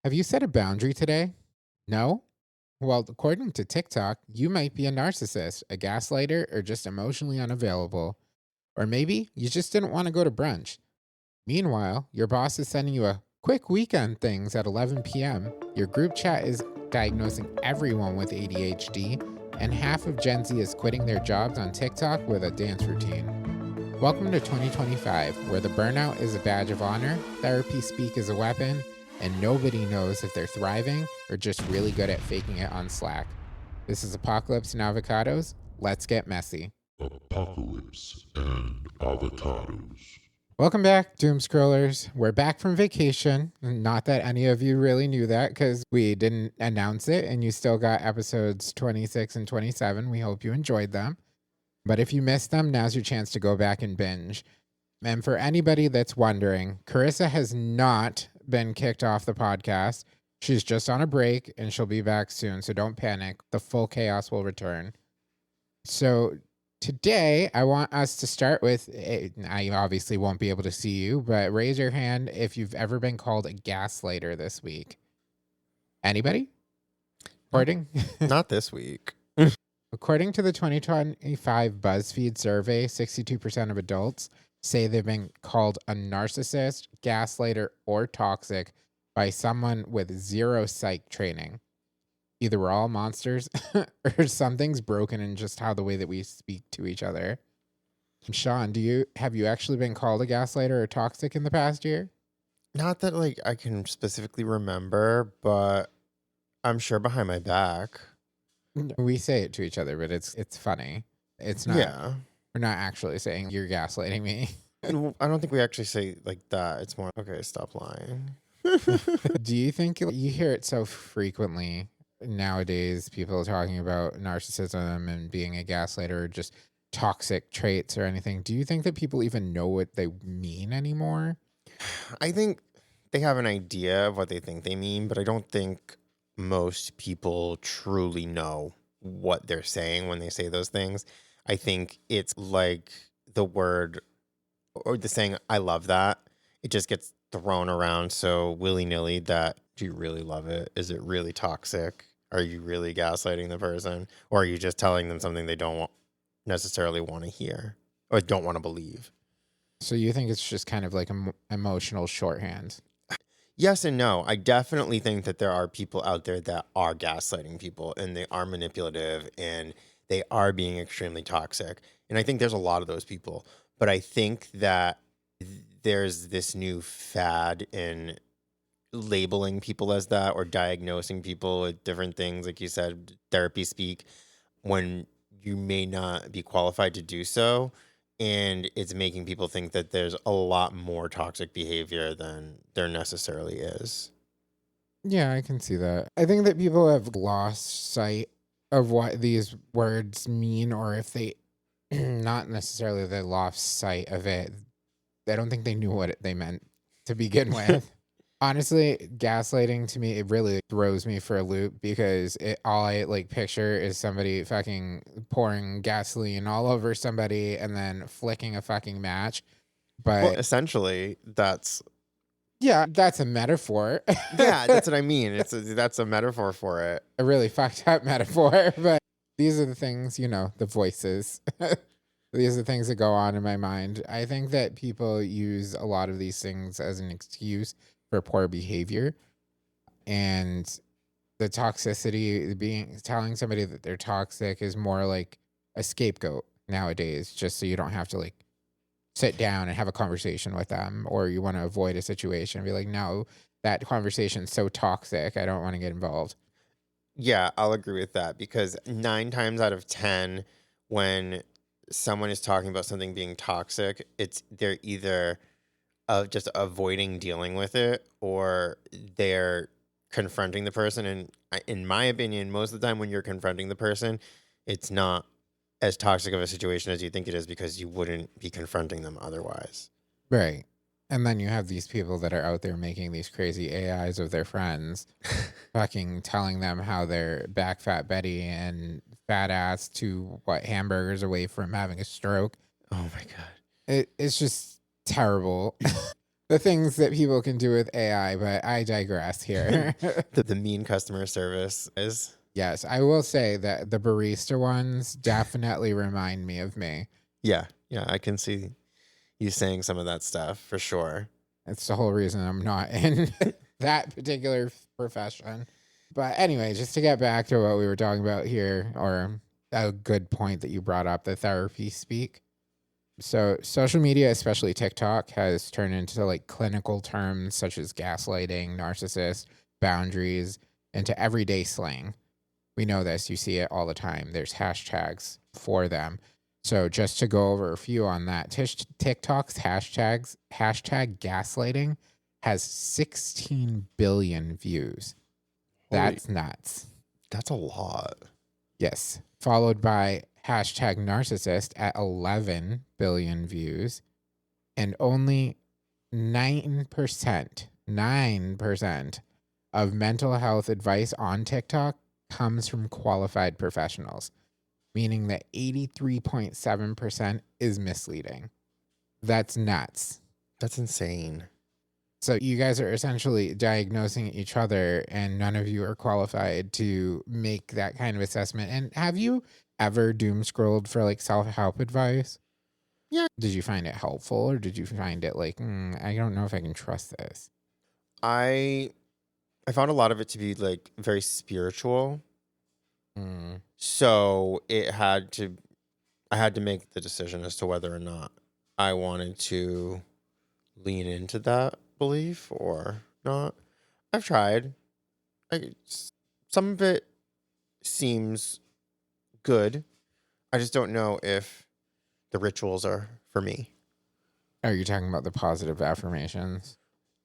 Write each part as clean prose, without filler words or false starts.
Have you set a boundary today? No? Well, according to TikTok, you might be a narcissist, a gaslighter, or just emotionally unavailable. Or maybe you just didn't want to go to brunch. Meanwhile, your boss is sending you a quick weekend things at 11 p.m. Your group chat is diagnosing everyone with ADHD, and half of Gen Z is quitting their jobs on TikTok with a dance routine. Welcome to 2025, where the burnout is a badge of honor, therapy speak is a weapon, and nobody knows if they're thriving or just really good at faking it on Slack. This is Apocalypse and Avocados. Let's get messy. Apocalypse and avocados. Welcome back, Doom Scrollers. We're back from vacation. Not that any of you really knew that because we didn't announce it and you still got episodes 26 and 27. We hope you enjoyed them. But if you missed them, now's your chance to go back and binge. And for anybody that's wondering, Carissa has not been kicked off the podcast. She's just on a break and she'll be back soon. So don't panic. The full chaos will return. So today, I want us to start with, I obviously won't be able to see you, but raise your hand if you've ever been called a gaslighter this week. Anybody? According? Not this week. According to the 2025 BuzzFeed survey, 62% of adults say they've been called a narcissist, gaslighter, or toxic by someone with zero psych training. Either we're all monsters or something's broken in just how the way that we speak to each other. Shaun, have you actually been called a gaslighter or toxic in the past year? Not that I can specifically remember, but I'm sure behind my back. We say it to each other, but it's funny. It's not. Yeah. We're not actually saying you're gaslighting me. I don't think we actually say like that. It's more, okay, stop lying. Do you think you hear it so frequently nowadays, people talking about narcissism and being a gaslighter or just toxic traits or anything? Do you think that people even know what they mean anymore? I think they have an idea of what they think they mean, but I don't think most people truly know what they're saying when they say those things. I think it's like the word or the saying, I love that. It just gets thrown around so willy-nilly that, do you really love it? Is it really toxic? Are you really gaslighting the person? Or are you just telling them something they don't necessarily want to hear or don't want to believe? So you think it's just kind of like emotional shorthand? Yes and no. I definitely think that there are people out there that are gaslighting people and they are manipulative and they are being extremely toxic. And I think there's a lot of those people. But I think that there's this new fad in labeling people as that or diagnosing people with different things, like you said, therapy speak, when you may not be qualified to do so. And it's making people think that there's a lot more toxic behavior than there necessarily is. Yeah, I can see that. I think that people have lost sight of what these words mean, or if they, not necessarily they lost sight of it, I don't think they knew what they meant to begin with. Honestly, gaslighting to me, it really throws me for a loop because all I picture is somebody fucking pouring gasoline all over somebody and then flicking a fucking match. But Well, essentially, that's yeah, that's a metaphor. yeah, that's what I mean. That's a metaphor for it. A really fucked up metaphor. But these are the things, the voices. These are the things that go on in my mind. I think that people use a lot of these things as an excuse for poor behavior, and the toxicity, telling somebody that they're toxic is more like a scapegoat nowadays, just so you don't have to sit down and have a conversation with them, or you want to avoid a situation and be like, no, that conversation's so toxic, I don't want to get involved. Yeah, I'll agree with that because 9 times out of 10, when someone is talking about something being toxic, they're either just avoiding dealing with it or they're confronting the person. And in my opinion, most of the time when you're confronting the person, it's not as toxic of a situation as you think it is because you wouldn't be confronting them otherwise. Right. And then you have these people that are out there making these crazy AIs of their friends, fucking telling them how they're back fat Betty and fat ass to hamburgers away from having a stroke. Oh my God. It's just terrible. the things that people can do with AI, but I digress here. The mean customer service is. Yes, I will say that the barista ones definitely remind me of me. Yeah, I can see you saying some of that stuff for sure. It's the whole reason I'm not in that particular profession. But anyway, just to get back to what we were talking about here, or a good point that you brought up, the therapy speak. So social media, especially TikTok, has turned into like clinical terms such as gaslighting, narcissist, boundaries, into everyday slang. We know this. You see it all the time. There's hashtags for them. So just to go over a few on that, TikTok's hashtag gaslighting has 16 billion views. That's nuts. That's a lot. Yes. Followed by hashtag narcissist at 11 billion views. And only 9% of mental health advice on TikTok comes from qualified professionals, meaning that 83.7% is misleading. That's nuts. That's insane. So you guys are essentially diagnosing each other, and none of you are qualified to make that kind of assessment. And have you ever doom scrolled for like self-help advice? Yeah. Did you find it helpful, or did you find it like, I don't know if I can trust this? I found a lot of it to be like very spiritual. So I had to make the decision as to whether or not I wanted to lean into that belief or not. I've tried. Some of it seems good. I just don't know if the rituals are for me. Are you talking about the positive affirmations?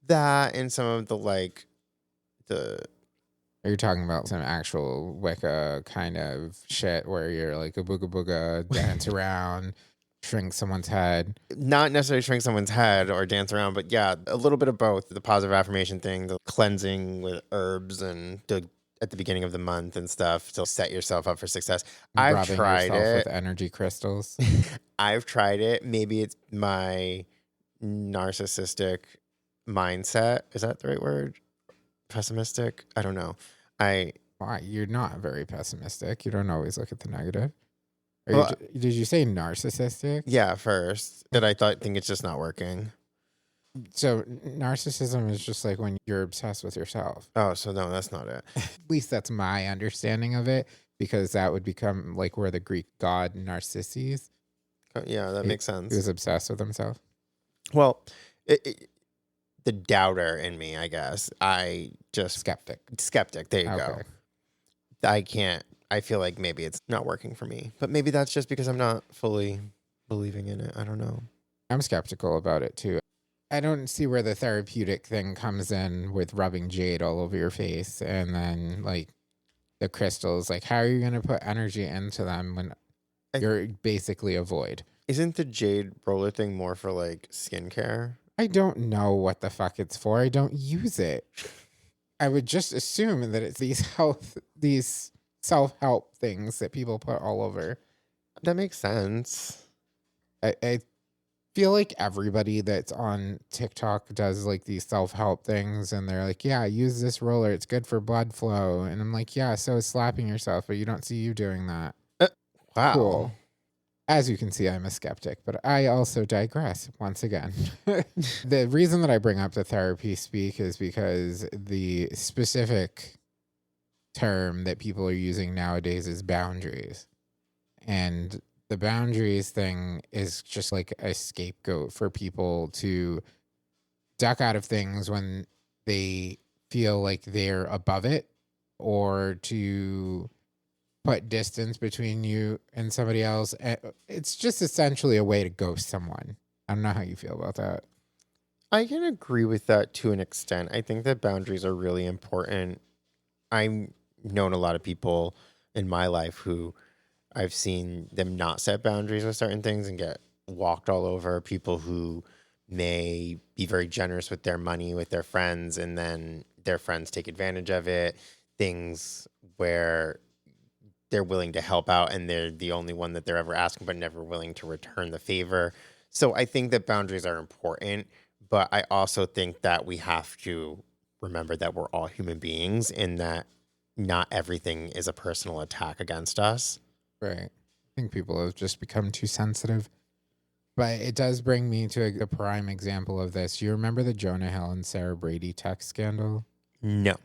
That and some of the like the Are you talking about some actual Wicca kind of shit where you're like a booga booga, dance around, shrink someone's head? not necessarily shrink someone's head or dance around, but yeah, a little bit of both. The positive affirmation thing, the cleansing with herbs and at the beginning of the month and stuff to set yourself up for success. I've Rubbing tried yourself it with energy crystals. I've tried it. Maybe it's my narcissistic mindset. Is that the right word? Pessimistic? I don't know. Why? You're not very pessimistic. You don't always look at the negative. Well, Did you say narcissistic? yeah, first that I think it's just not working. So narcissism is just like when you're obsessed with yourself. Oh, so no, that's not it. At least that's my understanding of it, because that would become like where the Greek god Narcissus. Yeah, that makes sense. He was obsessed with himself. Well, the doubter in me, I guess. I just Skeptic. There you go. I feel like maybe it's not working for me, but maybe that's just because I'm not fully believing in it. I don't know. I'm skeptical about it too. I don't see where the therapeutic thing comes in with rubbing jade all over your face and then like the crystals. Like, how are you going to put energy into them when you're basically a void? Isn't the jade roller thing more for like skincare? I don't know what the fuck it's for. I don't use it. I would just assume that it's these self-help things that people put all over. That makes sense. I feel like everybody that's on TikTok does like these self-help things, and they're like, yeah, use this roller. It's good for blood flow. And I'm like, yeah, so is slapping yourself, but you don't see you doing that. Wow. Cool. As you can see, I'm a skeptic, but I also digress once again. The reason that I bring up the therapy speak is because the specific term that people are using nowadays is boundaries. And the boundaries thing is just like a scapegoat for people to duck out of things when they feel like they're above it, or to put distance between you and somebody else. It's just essentially a way to ghost someone. I don't know how you feel about that. I can agree with that to an extent. I think that boundaries are really important. I've known a lot of people in my life who I've seen them not set boundaries with certain things and get walked all over. People who may be very generous with their money with their friends, and then their friends take advantage of it. Things where they're willing to help out and they're the only one that they're ever asking, but never willing to return the favor. So I think that boundaries are important, But I also think that we have to remember that we're all human beings and that not everything is a personal attack against us. Right. I think people have just become too sensitive. But it does bring me to a prime example of this. You remember the Jonah Hill and Sarah Brady text scandal? No.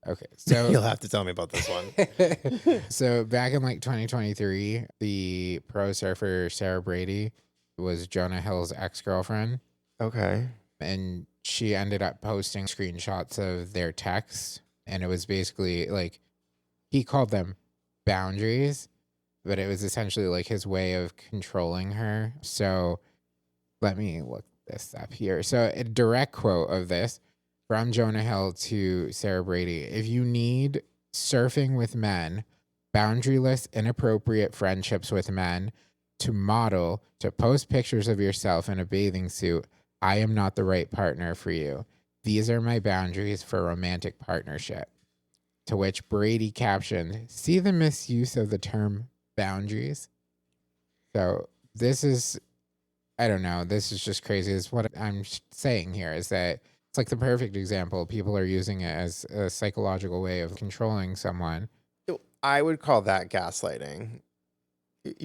Okay. So You'll have to tell me about this one. so back in like 2023, the pro surfer Sarah Brady was Jonah Hill's ex-girlfriend. Okay. And she ended up posting screenshots of their texts. And it was basically like, he called them boundaries, but it was essentially like his way of controlling her. So let me look this up here. So a direct quote of this from Jonah Hill to Sarah Brady. If you need surfing with men, boundaryless, inappropriate friendships with men, to model, to post pictures of yourself in a bathing suit, I am not the right partner for you. These are my boundaries for romantic partnership. To which Brady captioned, see the misuse of the term boundaries? So this is, I don't know, this is just crazy. Is what I'm saying here is that it's like the perfect example. People are using it as a psychological way of controlling someone. I would call that gaslighting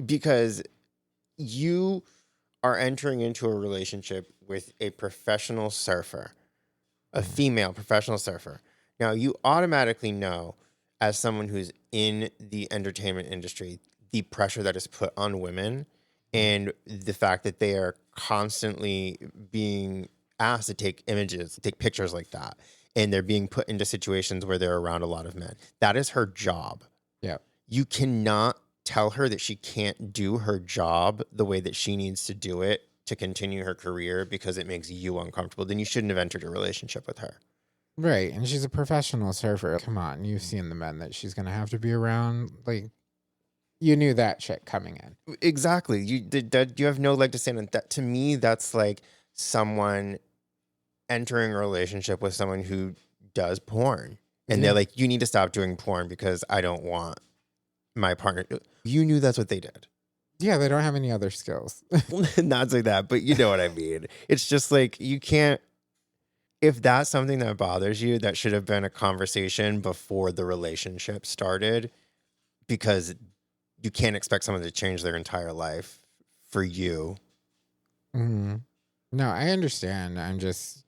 because you are entering into a relationship with a professional surfer, a female professional surfer. Now, you automatically know, as someone who's in the entertainment industry, the pressure that is put on women and the fact that they are constantly being asked to take images, take pictures like that. And they're being put into situations where they're around a lot of men. That is her job. Yeah. You cannot tell her that she can't do her job the way that she needs to do it to continue her career because it makes you uncomfortable. Then you shouldn't have entered a relationship with her. Right. And she's a professional surfer. Come on. You've seen the men that she's going to have to be around. Like, you knew that shit coming in. Exactly. You have no leg to stand on. That, to me, that's like someone entering a relationship with someone who does porn. And they're like, you need to stop doing porn because I don't want my partner. You knew that's what they did. Yeah, they don't have any other skills. Not like that, but you know what I mean. It's just like, you can't, if that's something that bothers you, that should have been a conversation before the relationship started, because you can't expect someone to change their entire life for you. Mm-hmm. No, I understand. I'm just,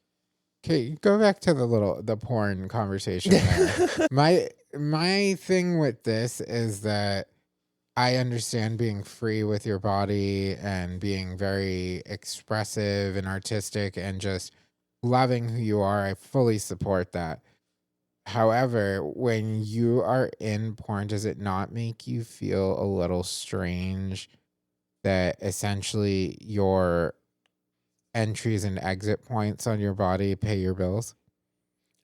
okay, go back to the porn conversation there. My thing with this is that I understand being free with your body and being very expressive and artistic and just loving who you are. I fully support that. However, when you are in porn, does it not make you feel a little strange that essentially your entries and exit points on your body pay your bills?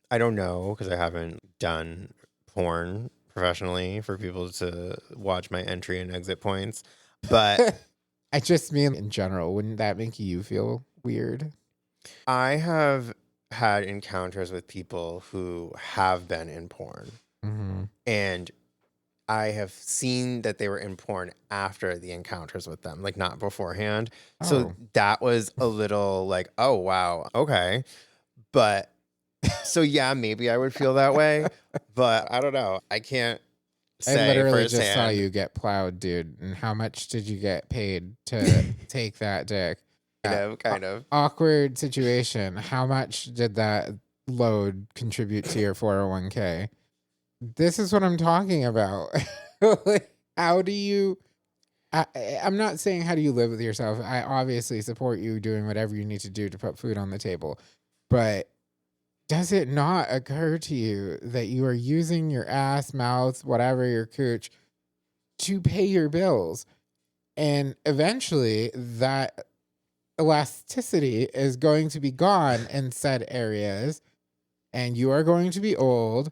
I don't know, because I haven't done porn professionally for people to watch my entry and exit points. But I just mean in general, wouldn't that make you feel weird? I have had encounters with people who have been in porn. Mm-hmm. And I have seen that they were in porn after the encounters with them, like not beforehand. So Oh. that was a little like, oh, wow, okay. But so, yeah, maybe I would feel that way, but I don't know. I can't I say literally firsthand. just saw you get plowed, dude. And how much did you get paid to take that dick? Kind of. Awkward situation. How much did that load contribute to your 401k? This is what I'm talking about. Like, how do you... I'm not saying how do you live with yourself. I obviously support you doing whatever you need to do to put food on the table. But does it not occur to you that you are using your ass, mouth, whatever, your cooch, to pay your bills? And eventually that elasticity is going to be gone in said areas, and you are going to be old.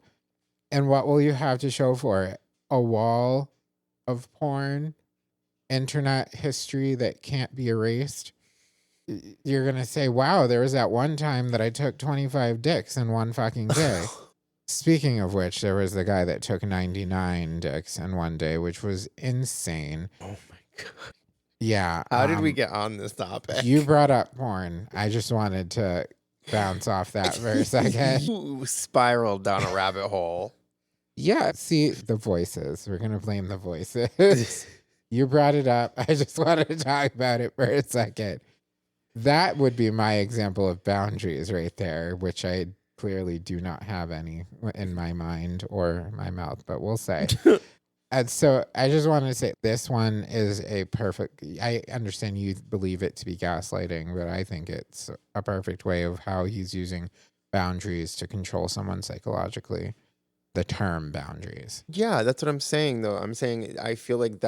And what will you have to show for it? A wall of porn, internet history that can't be erased. You're going to say, wow, there was that one time that I took 25 dicks in one fucking day. Speaking of which, there was the guy that took 99 dicks in one day, which was insane. Oh my God. Yeah. How did we get on this topic? You brought up porn. I just wanted to bounce off that for a second. You spiraled down a rabbit hole. Yeah. See, the voices. We're going to blame the voices. You brought it up. I just wanted to talk about it for a second. That would be my example of boundaries right there, which I clearly do not have any in my mind or my mouth, but we'll say. And so I just wanted to say this one is a perfect, I understand you believe it to be gaslighting, but I think it's a perfect way of how he's using boundaries to control someone psychologically. The term boundaries. Yeah, that's what I'm saying, though. I'm saying I feel like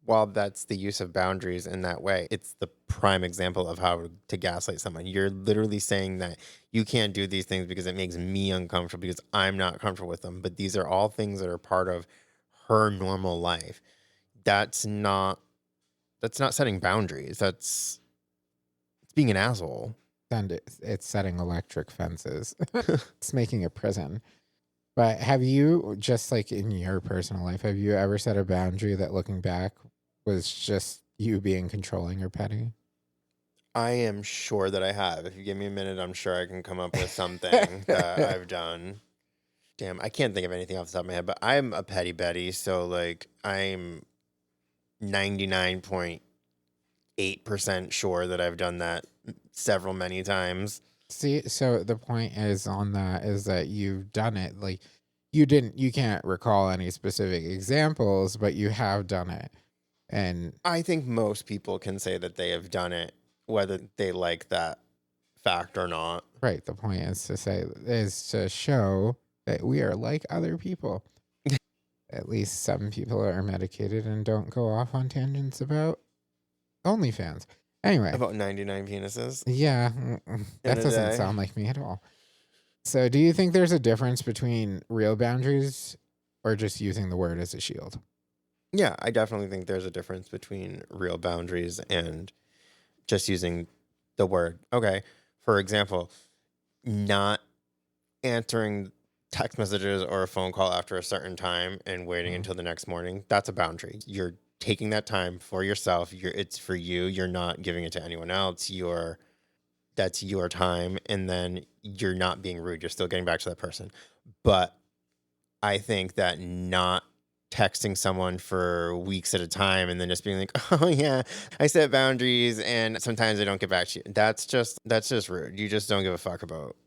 while that's the use of boundaries in that way, it's the prime example of how to gaslight someone. You're literally saying that you can't do these things because it makes me uncomfortable because I'm not comfortable with them. But these are all things that are part of her normal life. That's not setting boundaries. It's being an asshole. And it's setting electric fences. It's making a prison. But have you, just like in your personal life, have you ever set a boundary that looking back was just you being controlling or petty? I am sure that I have. If you give me a minute, I'm sure I can come up with something that I've done. Damn, I can't think of anything off the top of my head, but I'm a petty Betty, so like I'm 99.8% sure that I've done that many times. See, so the point is on that is that you've done it. Like you can't recall any specific examples, but you have done it. And I think most people can say that they have done it, whether they like that fact or not. right, the point is to show that we are like other people. At least some people are medicated and don't go off on tangents about OnlyFans. Anyway. About 99 penises. Yeah, that doesn't sound like me at all. So do you think there's a difference between real boundaries or just using the word as a shield? Yeah, I definitely think there's a difference between real boundaries and just using the word. Okay, for example, not answering text messages or a phone call after a certain time and waiting until the next morning. That's a boundary. You're taking that time for yourself. It's for you. You're not giving it to anyone else. That's your time. And then you're not being rude. You're still getting back to that person. But I think that not texting someone for weeks at a time and then just being like, oh yeah, I set boundaries and sometimes I don't get back to you. That's just rude. You just don't give a fuck about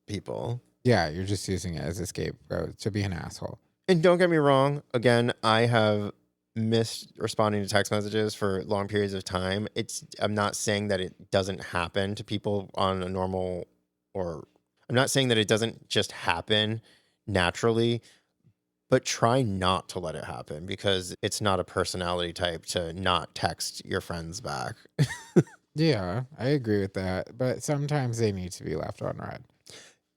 people. Yeah, you're just using it as a scapegoat to be an asshole. And don't get me wrong. Again, I have missed responding to text messages for long periods of time. I'm not saying that it doesn't happen to people on a normal, or I'm not saying that it doesn't just happen naturally, but try not to let it happen because it's not a personality type to not text your friends back. Yeah, I agree with that. But sometimes they need to be left on red.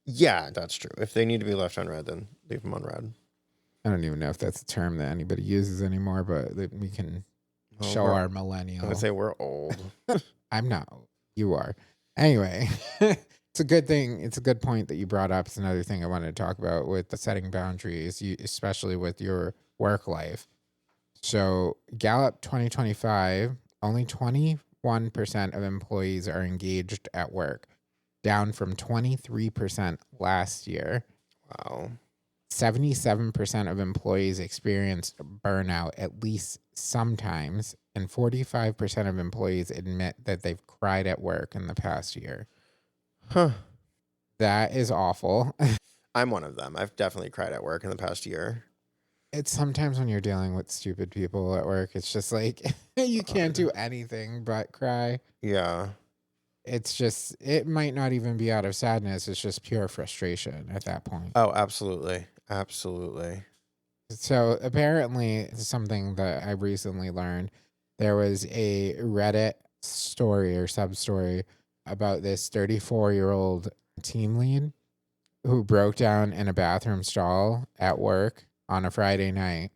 Yeah, that's true. If they need to be left on red, then leave them on red. I don't even know if that's a term that anybody uses anymore, but we can show our millennial. I would say we're old. I'm not. You are. Anyway, it's a good thing. It's a good point that you brought up. It's another thing I wanted to talk about with the setting boundaries, especially with your work life. So Gallup 2025, only 21% of employees are engaged at work, down from 23% last year. Wow. 77% of employees experienced burnout at least sometimes, and 45% of employees admit that they've cried at work in the past year. Huh. That is awful. I'm one of them. I've definitely cried at work in the past year. It's sometimes when you're dealing with stupid people at work, it's just like you can't do anything but cry. Yeah. It's just, it might not even be out of sadness. It's just pure frustration at that point. Oh, absolutely. Absolutely. So apparently, something that I recently learned, there was a Reddit story or sub-story about this 34-year-old team lead who broke down in a bathroom stall at work on a Friday night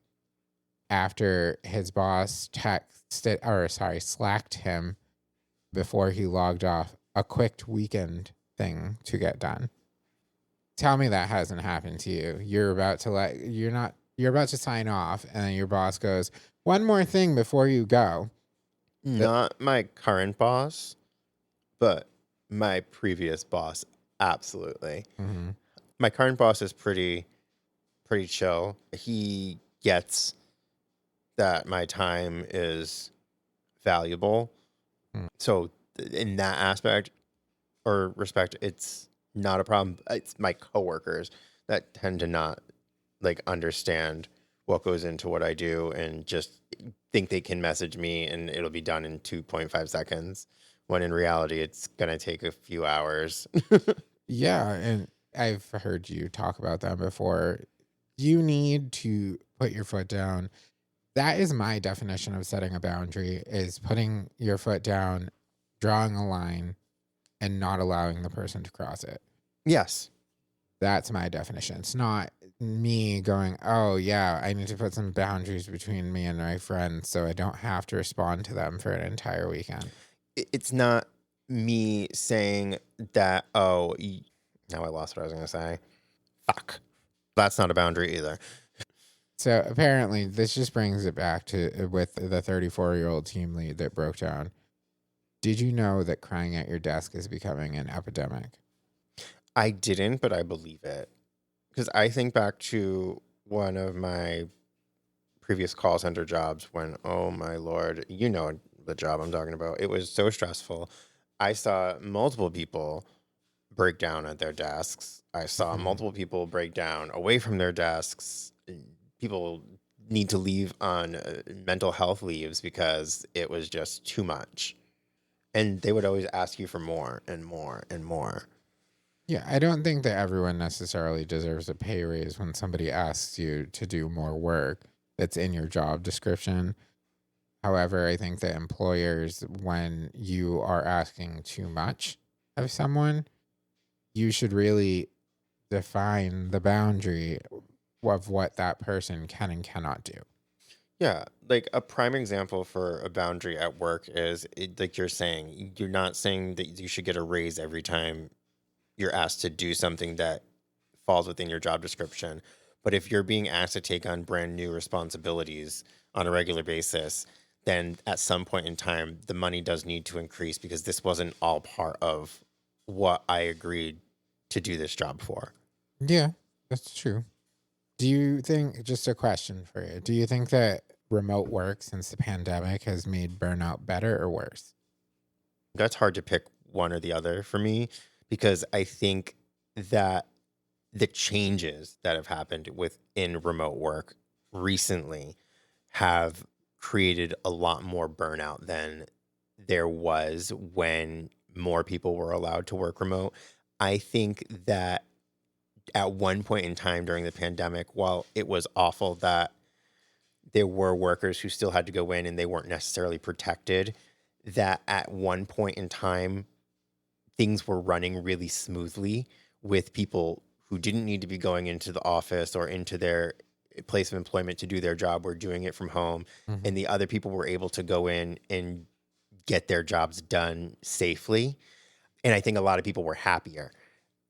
after his boss slacked him before he logged off, a quick weekend thing to get done. Tell me that hasn't happened to you. You're about to sign off, and then your boss goes, one more thing before you go. Not my current boss, but my previous boss, absolutely. Mhm. My current boss is pretty chill. He gets that my time is valuable. Mm. So in that aspect or respect, it's not a problem. It's my coworkers that tend to not like understand what goes into what I do and just think they can message me and it'll be done in 2.5 seconds when in reality it's going to take a few hours. Yeah, and I've heard you talk about that before. You need to put your foot down. That is my definition of setting a boundary, is putting your foot down, drawing a line, and not allowing the person to cross it. Yes. That's my definition. It's not me going, oh, yeah, I need to put some boundaries between me and my friends so I don't have to respond to them for an entire weekend. It's not me saying that, oh, now I lost what I was going to say. Fuck. That's not a boundary either. So apparently, this just brings it back to with the 34-year-old team lead that broke down. Did you know that crying at your desk is becoming an epidemic? I didn't, but I believe it. Because I think back to one of my previous call center jobs when, oh my Lord, you know the job I'm talking about. It was so stressful. I saw multiple people break down at their desks. I saw Mhm. multiple people break down away from their desks. People need to leave on mental health leaves because it was just too much. And they would always ask you for more and more and more. Yeah, I don't think that everyone necessarily deserves a pay raise when somebody asks you to do more work that's in your job description. However, I think that employers, when you are asking too much of someone, you should really define the boundary of what that person can and cannot do. Yeah, like a prime example for a boundary at work is like you're saying, you're not saying that you should get a raise every time you're asked to do something that falls within your job description. But if you're being asked to take on brand new responsibilities on a regular basis, then at some point in time, the money does need to increase because this wasn't all part of what I agreed to do this job for. Yeah, that's true. Do you think, just a question for you, do you think that remote work since the pandemic has made burnout better or worse? That's hard to pick one or the other for me because I think that the changes that have happened within remote work recently have created a lot more burnout than there was when more people were allowed to work remote. I think that at one point in time during the pandemic, while it was awful that there were workers who still had to go in and they weren't necessarily protected, that at one point in time, things were running really smoothly with people who didn't need to be going into the office or into their place of employment to do their job were doing it from home. Mhm. And the other people were able to go in and get their jobs done safely. And I think a lot of people were happier.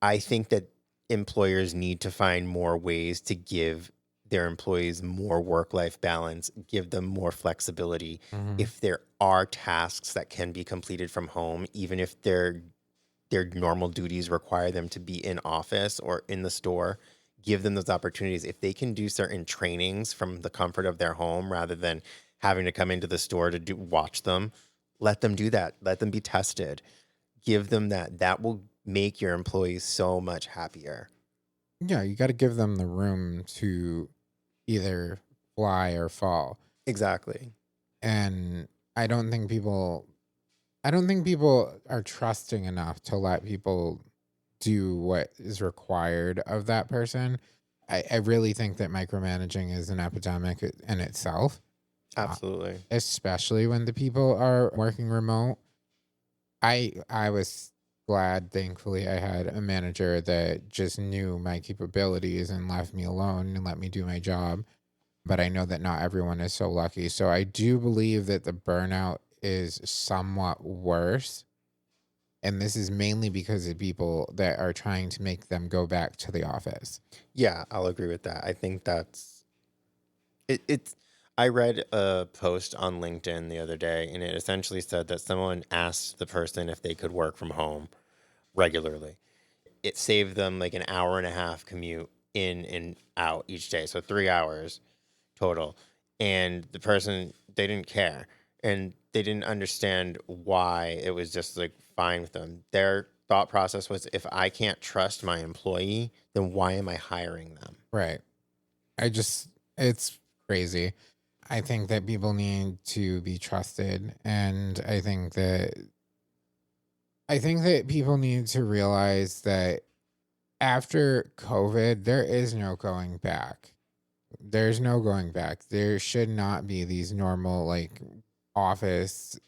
I think that employers need to find more ways to give their employees more work-life balance, give them more flexibility. Mhm. If there are tasks that can be completed from home, even if their normal duties require them to be in office or in the store, give them those opportunities. If they can do certain trainings from the comfort of their home rather than having to come into the store to watch them, let them do that. Let them be tested. Give them that. That will make your employees so much happier. Yeah, you got to give them the room to either fly or fall. Exactly. And I don't think people are trusting enough to let people do what is required of that person. I really think that micromanaging is an epidemic in itself, uh, Absolutely. especially when the people are working remote. I was glad, thankfully, I had a manager that just knew my capabilities and left me alone and let me do my job. But I know that not everyone is so lucky. So I do believe that the burnout is somewhat worse. And this is mainly because of people that are trying to make them go back to the office. Yeah, I'll agree with that. I think that's it's I read a post on LinkedIn the other day, and it essentially said that someone asked the person if they could work from home regularly. It saved them like an hour and a half commute in and out each day. So 3 hours total. And the person, they didn't care. And they didn't understand why it was just like fine with them. Their thought process was, if I can't trust my employee, then why am I hiring them? Right. It's crazy. I think that people need to be trusted. And I think that people need to realize that after COVID, there is no going back. There's no going back. There should not be these normal, like, office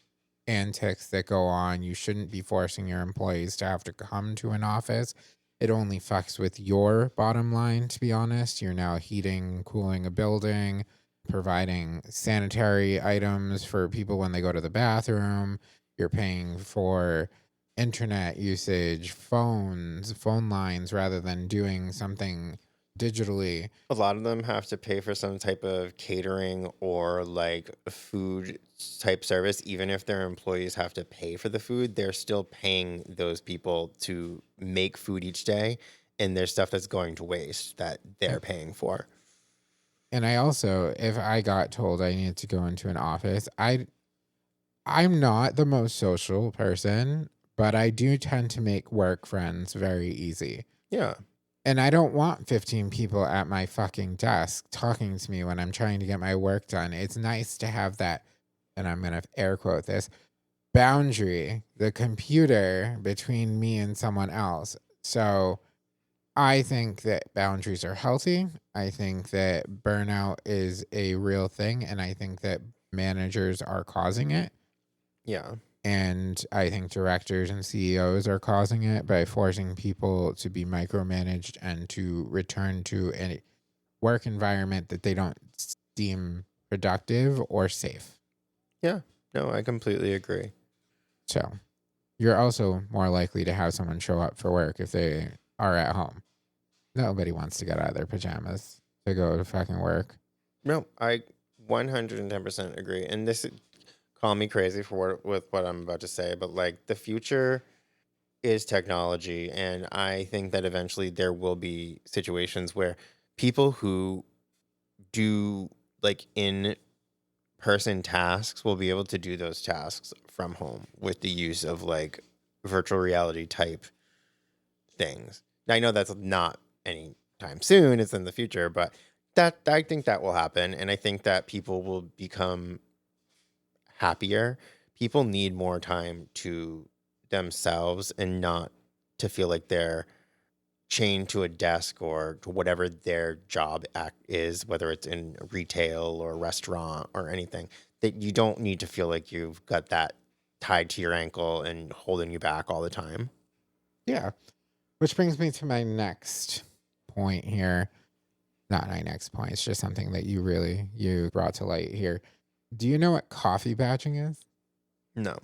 antics that go on. You shouldn't be forcing your employees to have to come to an office. It only fucks with your bottom line, to be honest. You're now heating, cooling a building, providing sanitary items for people when they go to the bathroom. You're paying for internet usage, phone lines, rather than doing something digitally. A lot of them have to pay for some type of catering or like food type service. Even if their employees have to pay for the food, they're still paying those people to make food each day. And there's stuff that's going to waste that they're paying for. And I also, if I got told I needed to go into an office, I'm not the most social person, but I do tend to make work friends very easy. Yeah. And I don't want 15 people at my fucking desk talking to me when I'm trying to get my work done. It's nice to have that, and I'm going to air quote this, boundary, the computer between me and someone else. So I think that boundaries are healthy. I think that burnout is a real thing, and I think that managers are causing it. Yeah. And I think directors and CEOs are causing it by forcing people to be micromanaged and to return to a work environment that they don't deem productive or safe. Yeah. No, I completely agree. So you're also more likely to have someone show up for work if they are at home. Nobody wants to get out of their pajamas to go to fucking work. No, I 110% agree. And this, call me crazy for with what I'm about to say, but like the future is technology. And I think that eventually there will be situations where people who do like in person tasks will be able to do those tasks from home with the use of like virtual reality type things. Now, I know that's not anytime soon, it's in the future, but that I think that will happen. And I think that people will become happier. People need more time to themselves and not to feel like they're chained to a desk or to whatever their job is, whether it's in retail or restaurant or anything. That you don't need to feel like you've got that tied to your ankle and holding you back all the time. Yeah. Which brings me to my next point here. Not my next point. It's just something that you brought to light here. Do you know what coffee batching is? No.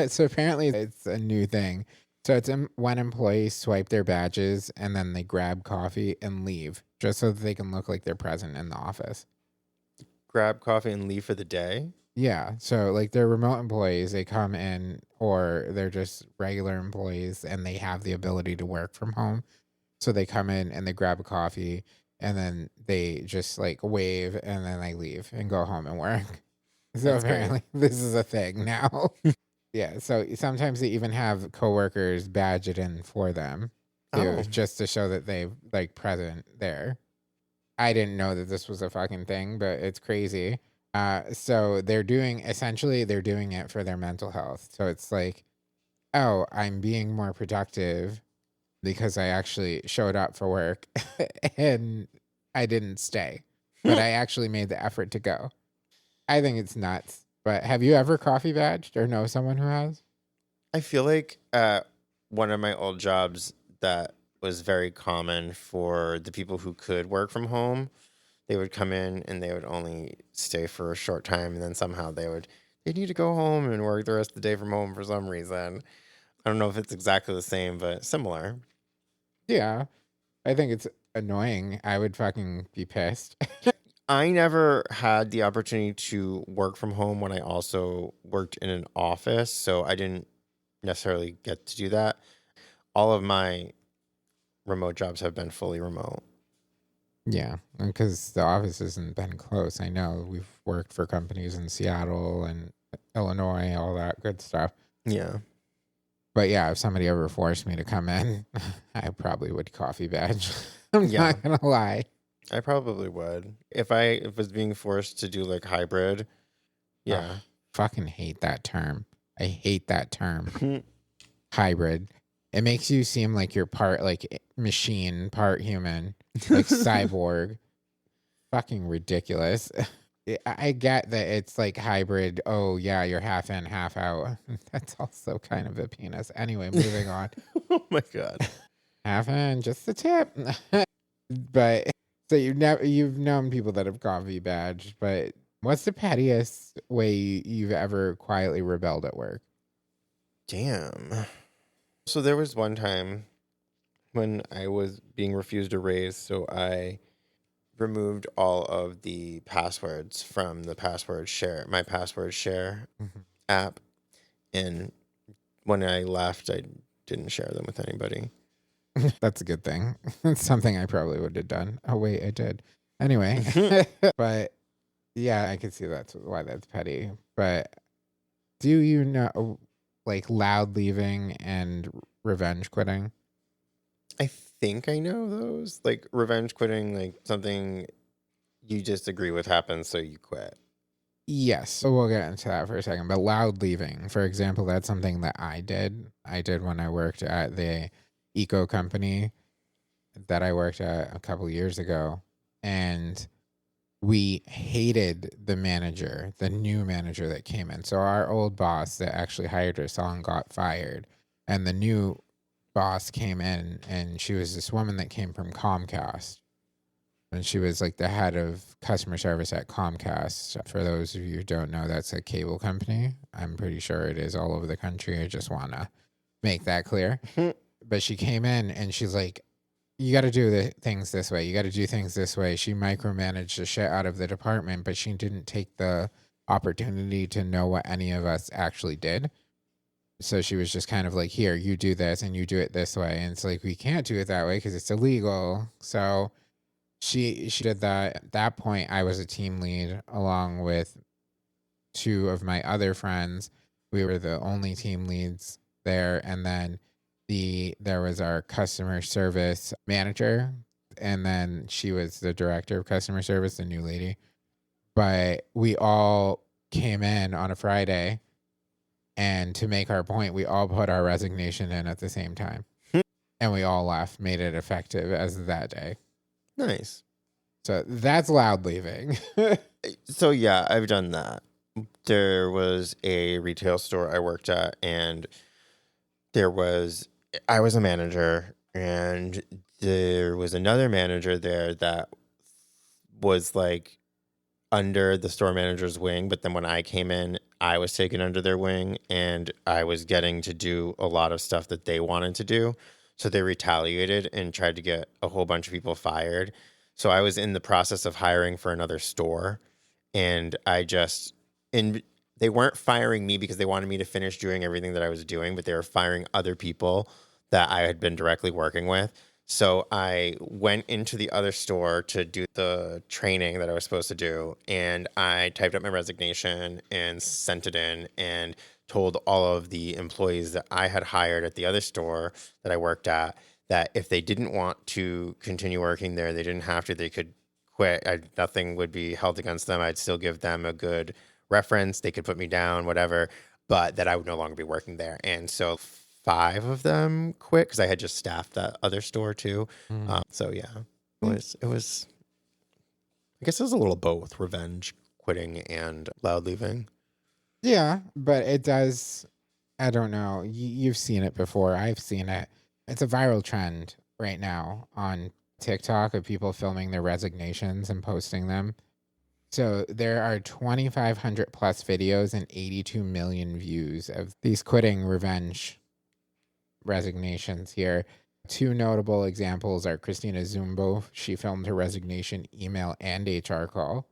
So apparently it's a new thing. So it's when employees swipe their badges and then they grab coffee and leave just so that they can look like they're present in the office. Grab coffee and leave for the day? Yeah. So like they're remote employees, they come in, or they're just regular employees and they have the ability to work from home. So they come in and they grab a coffee and then they just like wave and then they leave and go home and work. So That's apparently this is a thing now. Yeah. So sometimes they even have coworkers badge it in for them too, Oh. just to show that they like present there. I didn't know that this was a fucking thing, but it's crazy. So they're doing it for their mental health. So it's like, oh, I'm being more productive because I actually showed up for work and I didn't stay, but I actually made the effort to go. I think it's nuts. But have you ever coffee badged or know someone who has? I feel like one of my old jobs that was very common for the people who could work from home, they would come in and they would only stay for a short time, and then somehow they need to go home and work the rest of the day from home for some reason. I don't know if it's exactly the same, but similar. Yeah. I think it's annoying. I would fucking be pissed. I never had the opportunity to work from home when I also worked in an office, so I didn't necessarily get to do that. All of my remote jobs have been fully remote. Yeah, because the office hasn't been close. I know we've worked for companies in Seattle and Illinois, all that good stuff. Yeah. But yeah, if somebody ever forced me to come in, I probably would coffee badge. I'm Yeah. not gonna lie. I probably would. If I was being forced to do like hybrid, yeah. Ugh, fucking hate that term. I hate that term. Hybrid. It makes you seem like you're part like machine, part human, like cyborg. Fucking ridiculous. I get that it's like hybrid. Oh yeah, you're half in, half out. That's also kind of a penis. Anyway, moving on. Oh my God. Half in, just the tip. But so you've known people that have coffee badged, but what's the pettiest way you've ever quietly rebelled at work? Damn. So there was one time when I was being refused a raise, so I removed all of the passwords from the my password share Mhm. app. And when I left, I didn't share them with anybody. That's a good thing. It's something I probably would have done. Oh wait, I did. Anyway, but yeah, I can see that's why that's petty. But do you know like loud leaving and revenge quitting? I think I know those. Like revenge quitting, like something you just agree with happens, so you quit. Yes. So we'll get into that for a second. But loud leaving, for example, that's something that I did. I did when I worked at the eco company that I worked at a couple years ago. And we hated the manager, the new manager that came in. So our old boss that actually hired us on got fired. And the new boss came in, and she was this woman that came from Comcast. And she was like the head of customer service at Comcast. For those of you who don't know, that's a cable company. I'm pretty sure it is all over the country. I just want to make that clear. But she came in and she's like, you got to do the things this way. You got to do things this way. She micromanaged the shit out of the department, but she didn't take the opportunity to know what any of us actually did. So she was just kind of like, here, you do this and you do it this way. And it's like, we can't do it that way because it's illegal. So she did that. At that point, I was a team lead along with two of my other friends. We were the only team leads there. And then there was our customer service manager, and then she was the director of customer service, the new lady. But we all came in on a Friday, and to make our point, we all put our resignation in at the same time. And we all left, made it effective as that day. Nice. So that's loud leaving. So yeah, I've done that. There was a retail store I worked at, and I was a manager, and there was another manager there that was like under the store manager's wing. But then when I came in, I was taken under their wing, and I was getting to do a lot of stuff that they wanted to do. So they retaliated and tried to get a whole bunch of people fired. So I was in the process of hiring for another store, and and they weren't firing me because they wanted me to finish doing everything that I was doing, but they were firing other people that I had been directly working with. So I went into the other store to do the training that I was supposed to do, and I typed up my resignation and sent it in and told all of the employees that I had hired at the other store that I worked at that if they didn't want to continue working there, they didn't have to, they could quit. Nothing would be held against them. I'd still give them a good reference. They could put me down, whatever, but that I would no longer be working there. And so 5 of them quit because I had just staffed that other store too. So yeah, it was, I guess it was a little both revenge quitting and loud leaving. Yeah, but it does. I don't know. You've seen it before. I've seen it. It's a viral trend right now on TikTok of people filming their resignations and posting them. So there are 2,500 plus videos and 82 million views of these quitting revenge resignations here. Two notable examples are Christina Zumbo. She filmed her resignation email and HR call.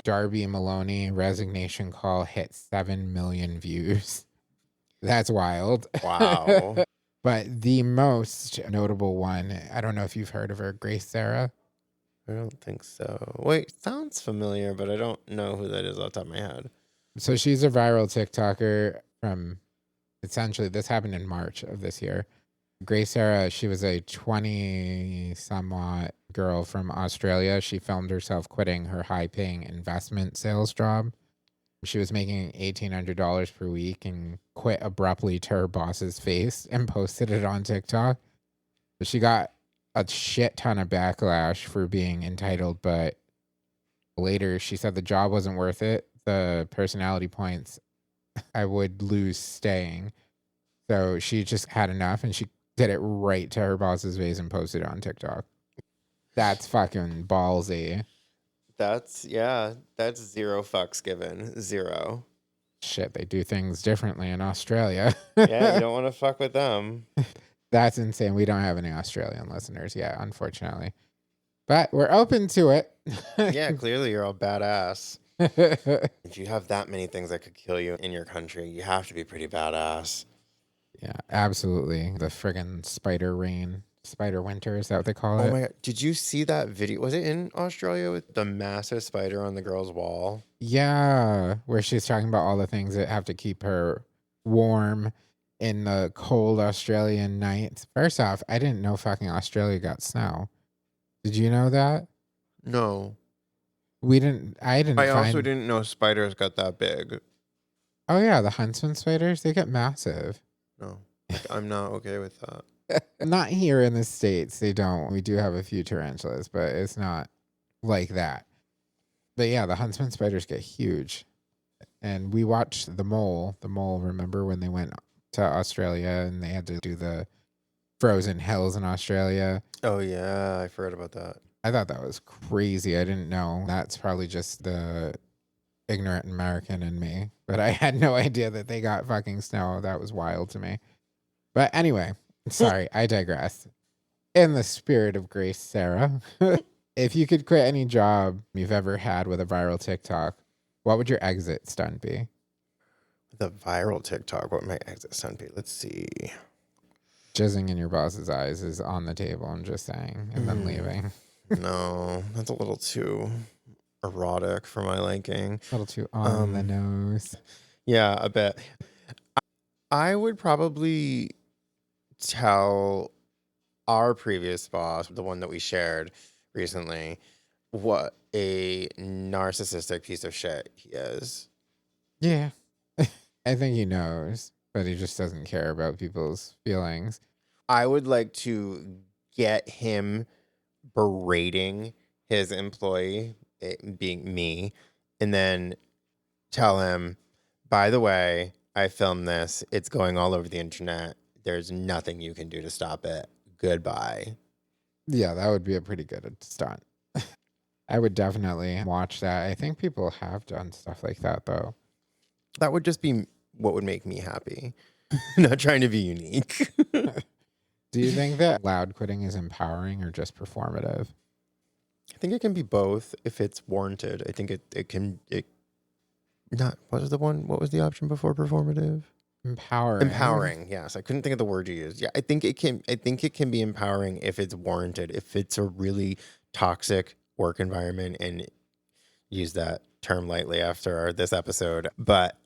Darby Maloney resignation call hit 7 million views. That's wild. Wow. But the most notable one, I don't know if you've heard of her, Grace Sarah. I don't think so. Wait, sounds familiar, but I don't know who that is off the top of my head. So she's a viral TikToker from, essentially, this happened in March of this year. Grace Sarah, she was a 20-somewhat girl from Australia. She filmed herself quitting her high-paying investment sales job. She was making $1,800 per week and quit abruptly to her boss's face and posted it on TikTok. She got a shit ton of backlash for being entitled, but later she said the job wasn't worth it. The personality points I would lose staying. So she just had enough and she did it right to her boss's face and posted it on TikTok. That's fucking ballsy. That's zero fucks given. Zero. Shit, they do things differently in Australia. Yeah, you don't want to fuck with them. That's insane. We don't have any Australian listeners yet, unfortunately. But we're open to it. Yeah, clearly you're all badass. If you have that many things that could kill you in your country, you have to be pretty badass. Yeah, absolutely. The friggin' spider rain, spider winter, is that what they call it? Oh my God. Did you see that video? Was it in Australia with the massive spider on the girl's wall? Yeah, where she's talking about all the things that have to keep her warm in the cold Australian nights. First off, I didn't know fucking Australia got snow. Did you know that? No. I didn't I also didn't know spiders got that big. Oh yeah, the huntsman spiders, they get massive. No. I'm not okay with that. Not here in the States, they don't. We do have a few tarantulas, but it's not like that. But yeah, the huntsman spiders get huge. And we watched The Mole. The Mole, remember when they went to Australia and they had to do the frozen hills in Australia? Oh yeah, I forgot about that. I thought that was crazy. I didn't know. That's probably just the ignorant American in me. But I had no idea that they got fucking snow. That was wild to me. But anyway, sorry, I digress. In the spirit of Grace Sarah, if you could quit any job you've ever had with a viral TikTok, what would your exit stunt be? The viral TikTok, what my exit stunt be? Let's see. Jizzing in your boss's eyes is on the table, I'm just saying, and then leaving. No, that's a little too erotic for my liking. A little too on the nose. Yeah, I bet. I would probably tell our previous boss, the one that we shared recently, what a narcissistic piece of shit he is. Yeah. I think he knows, but he just doesn't care about people's feelings. I would like to get him berating his employee, it being me, and then tell him, by the way, I filmed this. It's going all over the internet. There's nothing you can do to stop it. Goodbye. Yeah, that would be a pretty good stunt. I would definitely watch that. I think people have done stuff like that, though. That would just be what would make me happy. Not trying to be unique. Do you think that loud quitting is empowering or just performative? I think it can be both if it's warranted. I think it can not what was the option before performative? Empowering, yes. I couldn't think of the word you used. Yeah, I think it can be empowering if it's warranted, if it's a really toxic work environment, and use that term lightly after this episode. But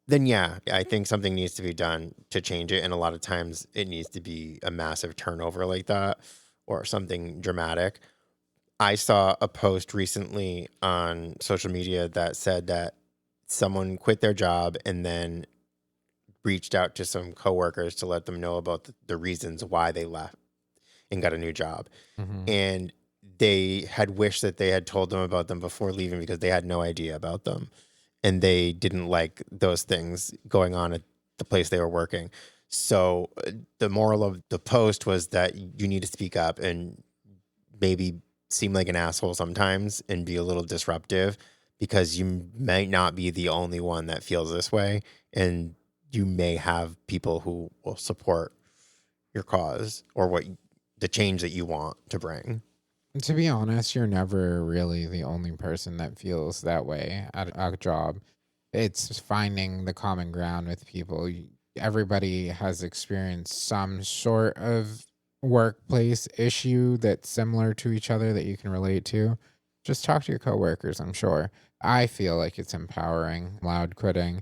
then yeah, I think something needs to be done to change it. And a lot of times it needs to be a massive turnover like that or something dramatic. I saw a post recently on social media that said that someone quit their job and then reached out to some coworkers to let them know about the reasons why they left and got a new job. Mm-hmm. And they had wished that they had told them about them before leaving because they had no idea about them. And they didn't like those things going on at the place they were working. So the moral of the post was that you need to speak up and maybe seem like an asshole sometimes and be a little disruptive, because you might not be the only one that feels this way. And you may have people who will support your cause or what the change that you want to bring. To be honest, you're never really the only person that feels that way at a job. It's finding the common ground with people. Everybody has experienced some sort of workplace issue that's similar to each other that you can relate to. Just talk to your coworkers, I'm sure. I feel like it's empowering. Loud quitting,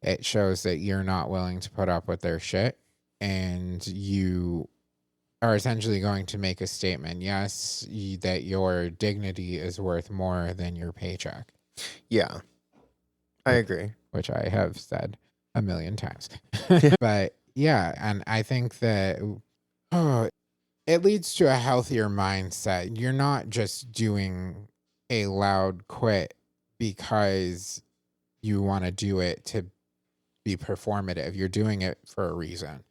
it shows that you're not willing to put up with their shit, and you are essentially going to make a statement. Yes, that your dignity is worth more than your paycheck. Yeah, I agree. Which I have said a million times. But yeah, and I think that it leads to a healthier mindset. You're not just doing a loud quit because you want to do it to be performative. You're doing it for a reason.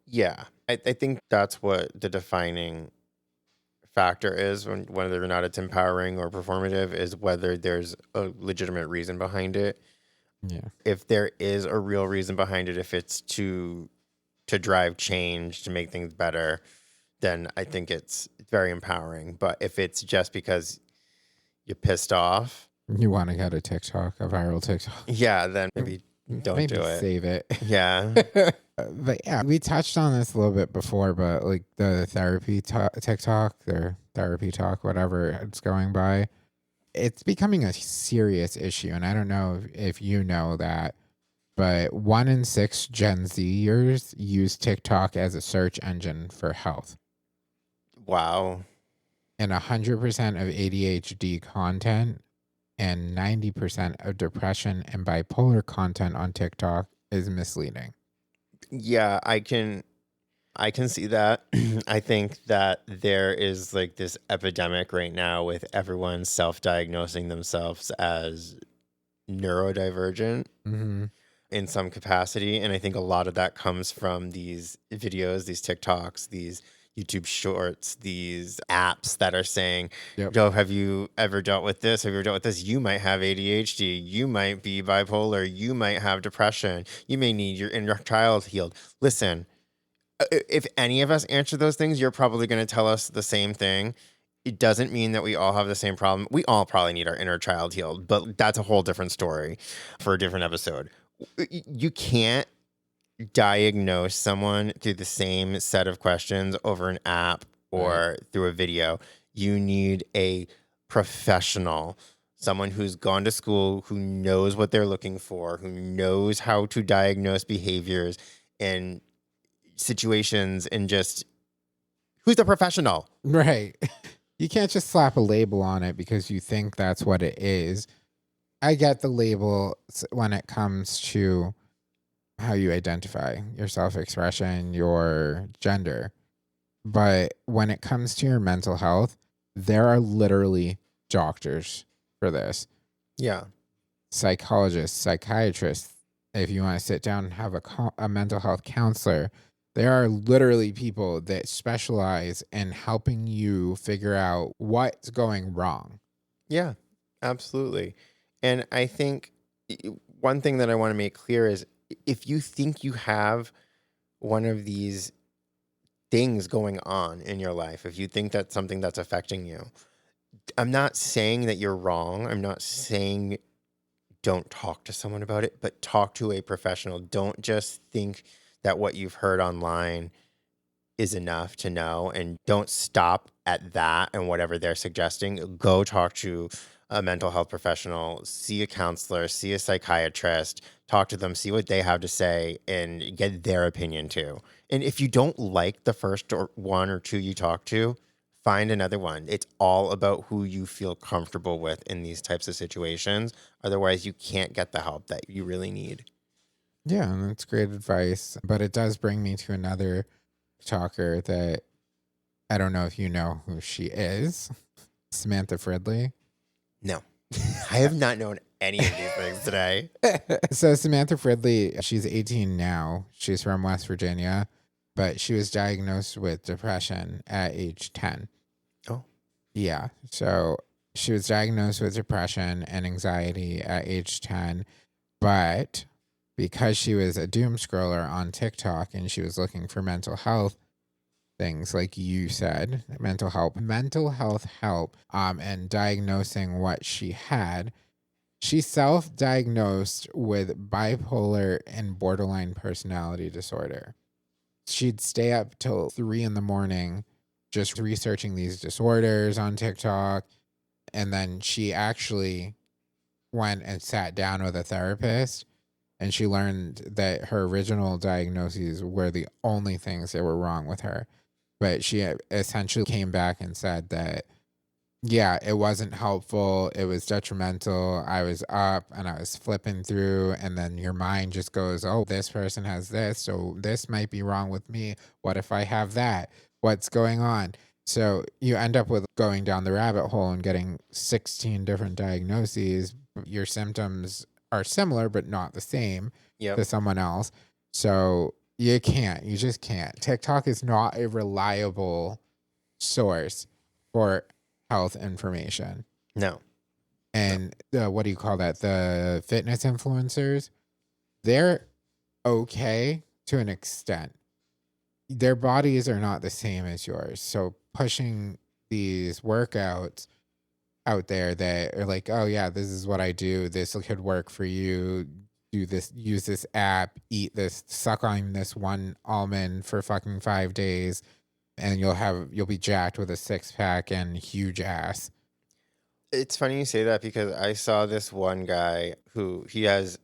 Yeah, I think that's what the defining factor is when whether or not it's empowering or performative is whether there's a legitimate reason behind it. Yeah. If there is a real reason behind it, if it's to drive change, to make things better, then I think it's very empowering. But if it's just because you're pissed off, You want to get a TikTok, a viral TikTok. yeah, then maybe don't do it. Save it. Yeah. But yeah, we touched on this a little bit before, but like the therapy TikTok, their therapy talk, whatever it's going by, it's becoming a serious issue. And I don't know if you know that, but 1 in 6 Gen Zers use TikTok as a search engine for health. Wow. And 100% of ADHD content and 90% of depression and bipolar content on TikTok is misleading. Yeah, I can see that. I think that there is like this epidemic right now with everyone self-diagnosing themselves as neurodivergent in some capacity. And I think a lot of that comes from these videos, these TikToks, these YouTube shorts, these apps that are saying, "Yo, have you ever dealt with this? Have you ever dealt with this? You might have ADHD. You might be bipolar. You might have depression. You may need your inner child healed." Listen, if any of us answer those things, you're probably going to tell us the same thing. It doesn't mean that we all have the same problem. We all probably need our inner child healed, but that's a whole different story for a different episode. You can't diagnose someone through the same set of questions over an app or through a video. You need a professional, someone who's gone to school, who knows what they're looking for, who knows how to diagnose behaviors and situations, and just who's the professional. Right. You can't just slap a label on it because you think that's what it is. I get the label when it comes to how you identify your self-expression, your gender. But when it comes to your mental health, there are literally doctors for this. Yeah. Psychologists, psychiatrists. If you want to sit down and have a mental health counselor, there are literally people that specialize in helping you figure out what's going wrong. Yeah, absolutely. And I think one thing that I want to make clear is if you think you have one of these things going on in your life, if you think that's something that's affecting you, I'm not saying that you're wrong. I'm not saying don't talk to someone about it, but talk to a professional. Don't just think that what you've heard online is enough to know, and don't stop at that and whatever they're suggesting. Go talk to a mental health professional, see a counselor, see a psychiatrist, talk to them, see what they have to say, and get their opinion too. And if you don't like the first or one or two you talk to, find another one. It's all about who you feel comfortable with in these types of situations. Otherwise, you can't get the help that you really need. Yeah, and that's great advice. But it does bring me to another talker that I don't know if you know who she is. Samantha Fridley. No, I have not known any of these things today. So Samantha Fridley, she's 18 now. She's from West Virginia, but she was diagnosed with depression at age 10. Oh. Yeah. So she was diagnosed with depression and anxiety at age 10, but because she was a doom scroller on TikTok and she was looking for mental health, things like you said, mental health help, and diagnosing what she had. She self-diagnosed with bipolar and borderline personality disorder. She'd stay up till 3 in the morning just researching these disorders on TikTok. And then she actually went and sat down with a therapist, and she learned that her original diagnoses were the only things that were wrong with her. But she essentially came back and said that, yeah, it wasn't helpful. It was detrimental. I was up and I was flipping through, and then your mind just goes, oh, this person has this, so this might be wrong with me. What if I have that? What's going on? So you end up with going down the rabbit hole and getting 16 different diagnoses. Your symptoms are similar, but not the same to someone else. So you just can't. TikTok is not a reliable source for health information. No. And what do you call that? The fitness influencers, they're okay to an extent. Their bodies are not the same as yours. So pushing these workouts out there that are like, oh yeah, this is what I do. This could work for you. Do this, use this app, eat this, suck on this one almond for fucking 5 days, and you'll be jacked with a 6-pack and huge ass. It's funny you say that because I saw this one guy who he has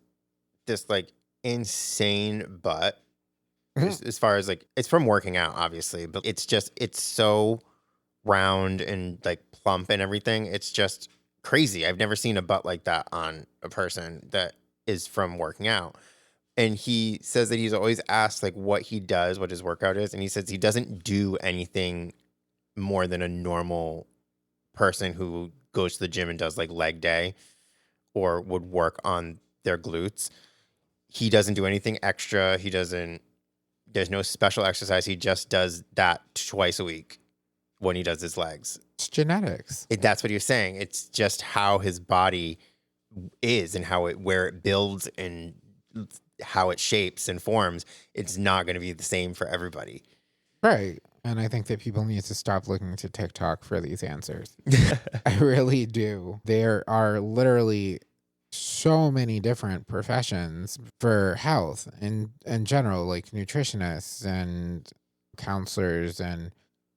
this like insane butt. As far as like, it's from working out, obviously, but it's so round and like plump and everything. It's just crazy. I've never seen a butt like that on a person that is from working out. And he says that he's always asked like what he does, what his workout is. And he says he doesn't do anything more than a normal person who goes to the gym and does like leg day or would work on their glutes. He doesn't do anything extra. There's no special exercise. He just does that twice a week when he does his legs. It's genetics. That's what he was saying. It's just how his body is and where it builds and how it shapes and forms. It's not going to be the same for everybody. Right. And I think that people need to stop looking to TikTok for these answers. I really do. There are literally so many different professions for health in general, like nutritionists and counselors and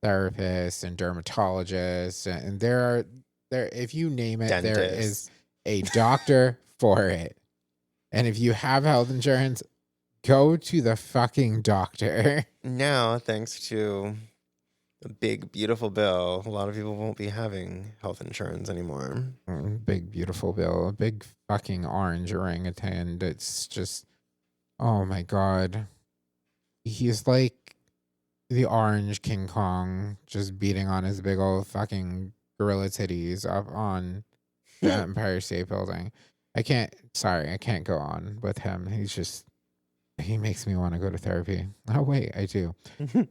therapists and dermatologists. And there, if you name it, Dentists. There is a doctor for it. And if you have health insurance, go to the fucking doctor. Now, thanks to a big, beautiful bill, a lot of people won't be having health insurance anymore. Big, beautiful bill. A big fucking orange orangutan. It's just, oh my God. He's like the orange King Kong just beating on his big old fucking gorilla titties up on the Empire State Building. I can't go on with him. He makes me want to go to therapy. Oh, wait, I do.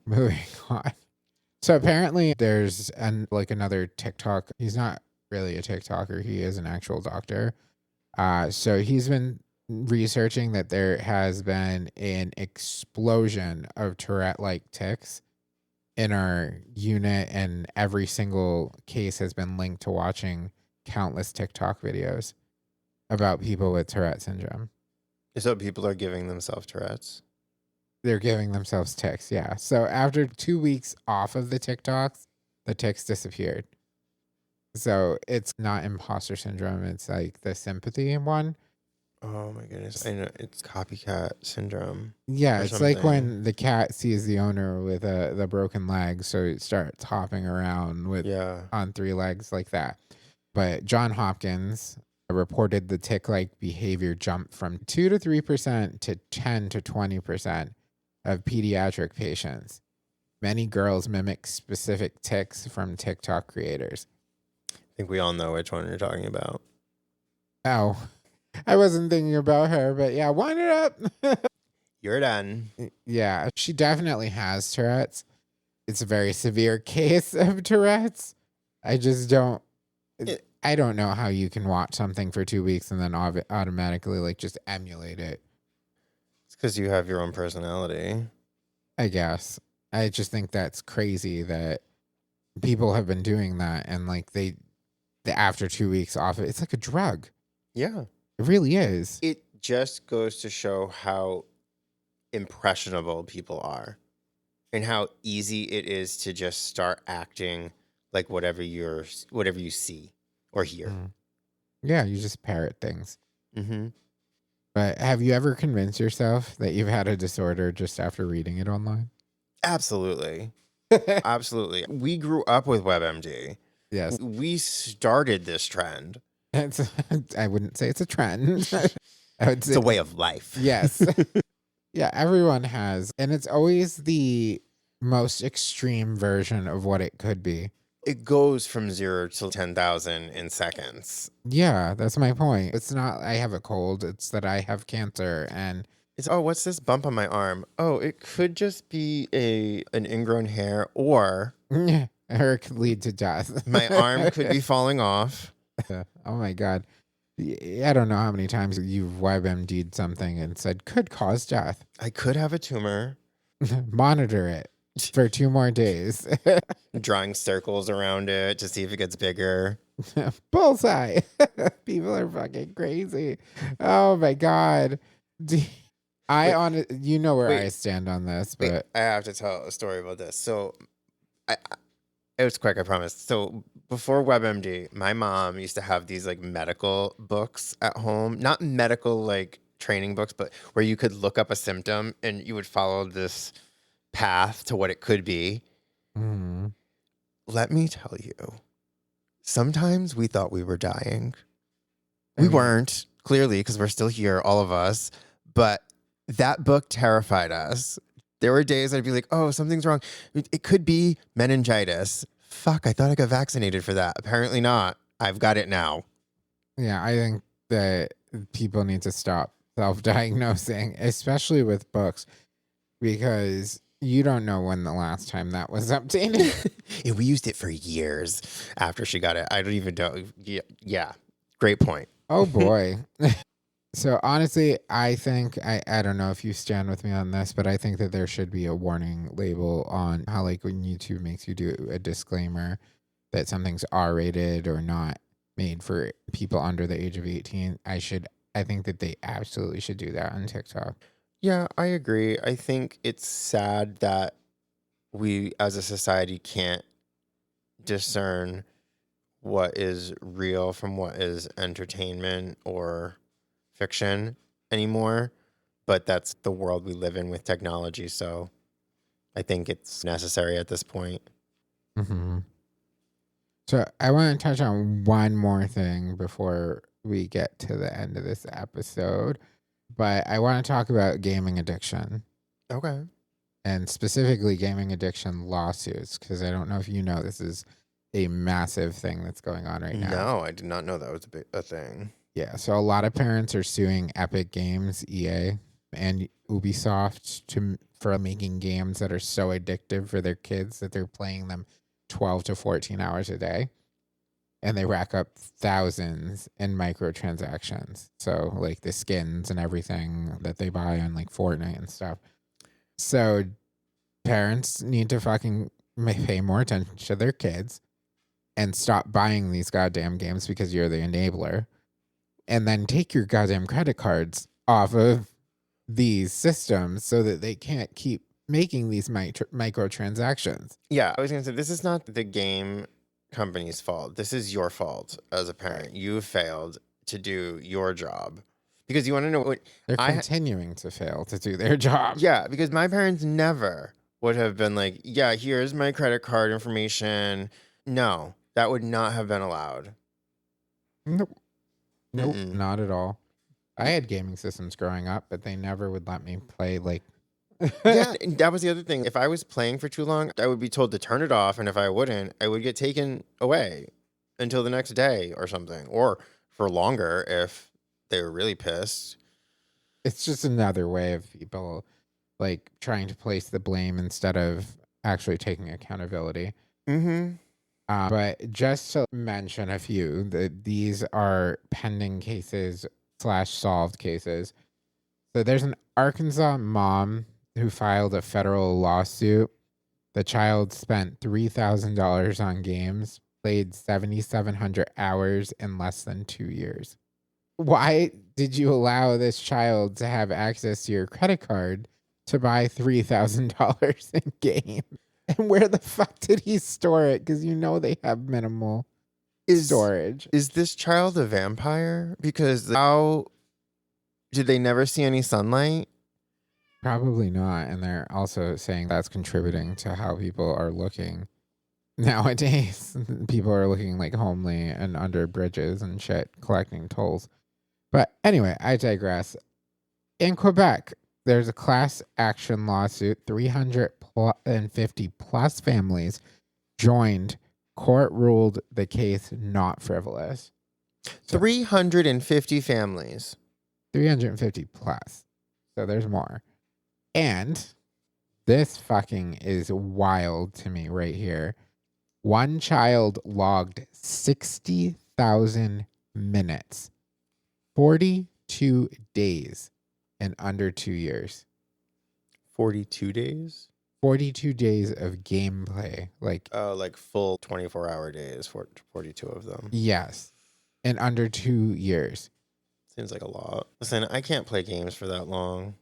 Moving on. So apparently there's another TikTok. He's not really a TikToker. He is an actual doctor. So he's been researching that there has been an explosion of Tourette-like tics in our unit, and every single case has been linked to watching countless TikTok videos about people with Tourette syndrome. So people are giving themselves Tourette's? They're giving themselves tics, yeah. So after 2 weeks off of the TikToks, the tics disappeared. So it's not imposter syndrome. It's like the sympathy one. Oh my goodness. I know. It's copycat syndrome. Yeah, it's something. Like when the cat sees the owner with the broken leg, so it starts hopping around on 3 legs like that. But John Hopkins reported the tic-like behavior jumped from 2 to 3% to 10 to 20% of pediatric patients. Many girls mimic specific tics from TikTok creators. I think we all know which one you're talking about. Oh, I wasn't thinking about her, but yeah, wind it up. You're done. Yeah, she definitely has Tourette's. It's a very severe case of Tourette's. I just don't... I don't know how you can watch something for 2 weeks and then automatically like just emulate it. It's because you have your own personality. I guess. I just think that's crazy that people have been doing that, and like the after 2 weeks off it's like a drug. Yeah. It really is. It just goes to show how impressionable people are and how easy it is to just start acting like whatever you see or hear. Mm. Yeah, you just parrot things. Mm-hmm. But have you ever convinced yourself that you've had a disorder just after reading it online? Absolutely. Absolutely. We grew up with WebMD. Yes. We started this trend. I wouldn't say it's a trend. I would It's say a way of life. yes. Yeah, everyone has. And it's always the most extreme version of what it could be. It goes from 0 to 10,000 in seconds. Yeah, that's my point. It's not I have a cold, it's that I have cancer and It's, oh, what's this bump on my arm? Oh, it could just be an ingrown hair, or or it could lead to death. my arm could be falling off. Oh my God. I don't know how many times you've WebMD'd something and said could cause death. I could have a tumor. Monitor it for 2 more days. Drawing circles around it to see if it gets bigger. Bullseye. People are fucking crazy. Oh my God. You know where I stand on this, but I have to tell a story about this. So it was quick, I promise. So before WebMD, my mom used to have these like medical books at home. Not medical like training books, but where you could look up a symptom and you would follow this path to what it could be. mm, Let me tell you, sometimes we thought we were dying. I We mean- weren't, clearly, because we're still here, all of us. But that book terrified us. There were days I'd be like, oh, something's wrong. It could be meningitis. Fuck, I thought I got vaccinated for that. Apparently not. I've got it now. yeah, I think that people need to stop self-diagnosing, especially with books, because you don't know when the last time that was updated. And we used it for years after she got it. I don't even know. Yeah. Great point. Oh boy. So honestly, I think I don't know if you stand with me on this, but I think that there should be a warning label on how, like, when YouTube makes you do a disclaimer that something's R-rated or not made for people under the age of 18. I think that they absolutely should do that on TikTok. Yeah, I agree. I think it's sad that we as a society can't discern what is real from what is entertainment or fiction anymore. But that's the world we live in with technology. So I think it's necessary at this point. Mm-hmm. So I want to touch on one more thing before we get to the end of this episode. But I want to talk about gaming addiction. Okay. And specifically gaming addiction lawsuits, because I don't know if you know this is a massive thing that's going on right now. No, I did not know that was a thing. Yeah, so a lot of parents are suing Epic Games, EA, and Ubisoft for making games that are so addictive for their kids that they're playing them 12 to 14 hours a day. And they rack up thousands in microtransactions. So like the skins and everything that they buy on like Fortnite and stuff. So parents need to fucking pay more attention to their kids and stop buying these goddamn games because you're the enabler. And then take your goddamn credit cards off of these systems so that they can't keep making these microtransactions. Yeah, I was going to say, this is not the game company's fault. This is your fault as a parent. You failed to do your job. Because you want to know what... They're continuing to fail to do their job. Yeah, because my parents never would have been like, yeah, here's my credit card information. No, that would not have been allowed. Nope, Mm-mm. not at all. I had gaming systems growing up, but they never would let me play like... Yeah, and that was the other thing. If I was playing for too long, I would be told to turn it off. And if I wouldn't, I would get taken away until the next day or something. Or for longer if they were really pissed. It's just another way of people like trying to place the blame instead of actually taking accountability. Mm-hmm. But just to mention a few, these are pending cases / solved cases. So there's an Arkansas mom who filed a federal lawsuit The child spent $3,000 on games, played 7,700 hours in less than 2 years. Why did you allow this child to have access to your credit card to buy $3,000 in games? And where the fuck did he store it? Because you know they have minimal storage. Is this child a vampire? Because how did they never see any sunlight? Probably not. And they're also saying that's contributing to how people are looking nowadays. People are looking like homely and under bridges and shit, collecting tolls. But anyway, I digress. In Quebec, there's a class action lawsuit. 350 plus families joined. Court ruled the case not frivolous. So 350 families. 350 plus. So there's more. And this fucking is wild to me right here. One child logged 60,000 minutes, 42 days in under 2 years. 42 days? 42 days of gameplay. Like full 24-hour days, 42 of them. Yes. In under 2 years. Seems like a lot. Listen, I can't play games for that long.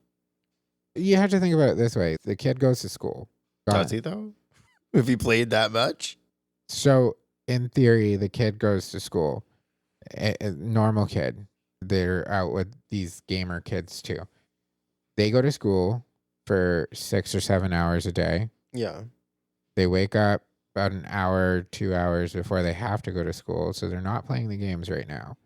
You have to think about it this way. The kid goes to school. Does he, though? If he played that much? So, in theory, the kid goes to school. A normal kid. They're out with these gamer kids, too. They go to school for 6 or 7 hours a day. Yeah. They wake up about an hour, 2 hours before they have to go to school. So, they're not playing the games right now.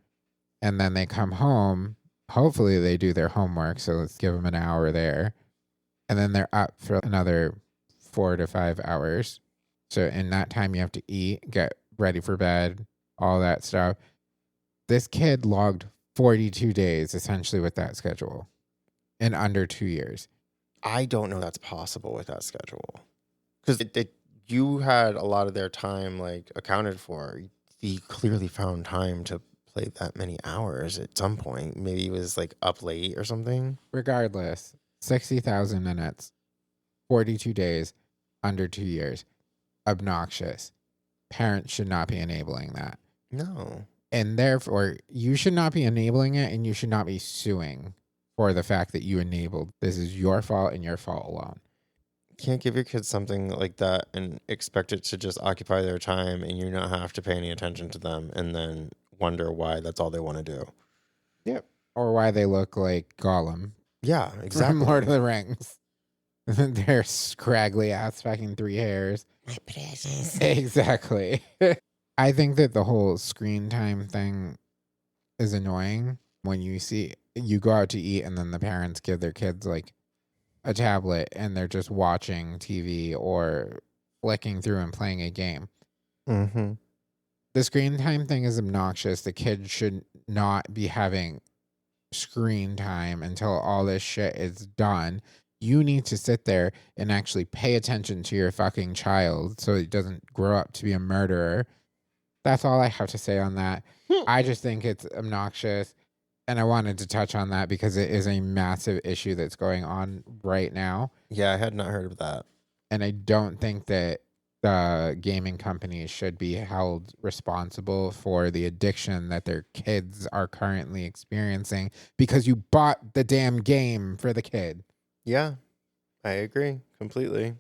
And then they come home. Hopefully they do their homework, so let's give them an hour there. And then they're up for another 4 to 5 hours. So in that time you have to eat, get ready for bed, all that stuff. This kid logged 42 days essentially with that schedule in under 2 years. I don't know that's possible with that schedule. Because you had a lot of their time like accounted for. He clearly found time to play that many hours at some point. Maybe he was like up late or something. Regardless, 60,000 minutes, 42 days, under 2 years. Obnoxious. Parents should not be enabling that. No. And therefore, you should not be enabling it, and you should not be suing for the fact that you enabled. This is your fault and your fault alone. Can't give your kids something like that and expect it to just occupy their time and you not have to pay any attention to them and then wonder why that's all they want to do. Yep. Or why they look like Gollum. Yeah, exactly. From Lord of the Rings. Their scraggly ass fucking 3 hairs. My precious. Exactly. I think that the whole screen time thing is annoying when you go out to eat and then the parents give their kids like a tablet and they're just watching TV or flicking through and playing a game. Mm-hmm. The screen time thing is obnoxious. The kid should not be having screen time until all this shit is done. You need to sit there and actually pay attention to your fucking child so it doesn't grow up to be a murderer. That's all I have to say on that. I just think it's obnoxious. And I wanted to touch on that because it is a massive issue that's going on right now. Yeah, I had not heard of that. And I don't think that the gaming companies should be held responsible for the addiction that their kids are currently experiencing because you bought the damn game for the kid. Yeah, I agree completely.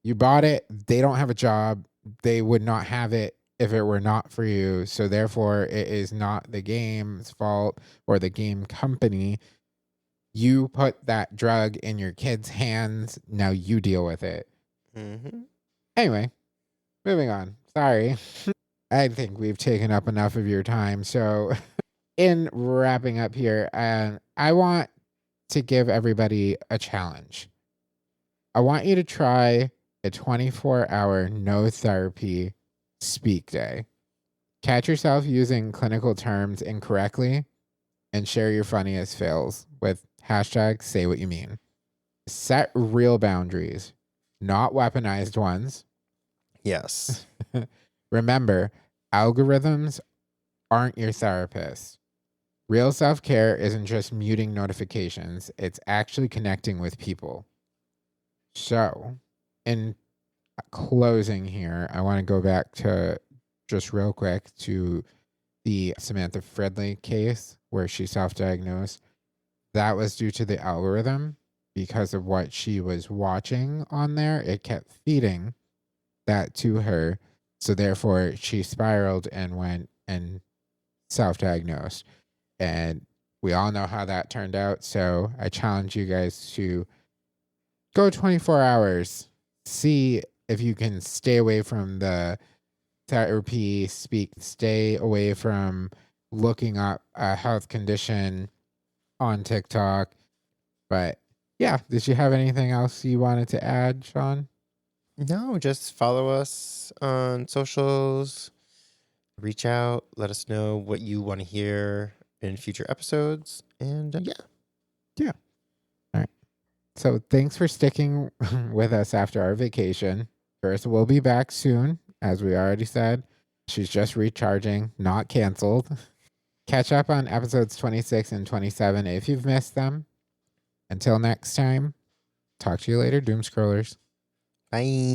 You bought it. They don't have a job. They would not have it if it were not for you. So therefore, it is not the game's fault or the game company. You put that drug in your kid's hands. Now you deal with it. Mm-hmm. Anyway, moving on. Sorry. I think we've taken up enough of your time. So in wrapping up here, I want to give everybody a challenge. I want you to try a 24-hour no therapy speak day. Catch yourself using clinical terms incorrectly and share your funniest fails with hashtag say what you mean. Set real boundaries, not weaponized ones. Yes. Remember, algorithms aren't your therapist. Real self-care isn't just muting notifications. It's actually connecting with people. So, in closing here, I want to go back to just real quick to the Samantha Fridley case where she self-diagnosed. That was due to the algorithm because of what she was watching on there. It kept feeding that to her. So therefore she spiraled and went and self-diagnosed. And we all know how that turned out. So I challenge you guys to go 24 hours, see if you can stay away from the therapy speak, stay away from looking up a health condition on TikTok. But yeah, did you have anything else you wanted to add, Shaun? No, just follow us on socials, reach out, let us know what you want to hear in future episodes. And yeah. Yeah. All right. So thanks for sticking with us after our vacation. Carissa will be back soon, as we already said. She's just recharging, not canceled. Catch up on episodes 26 and 27 if you've missed them. Until next time, talk to you later, Doom Scrollers. Bye.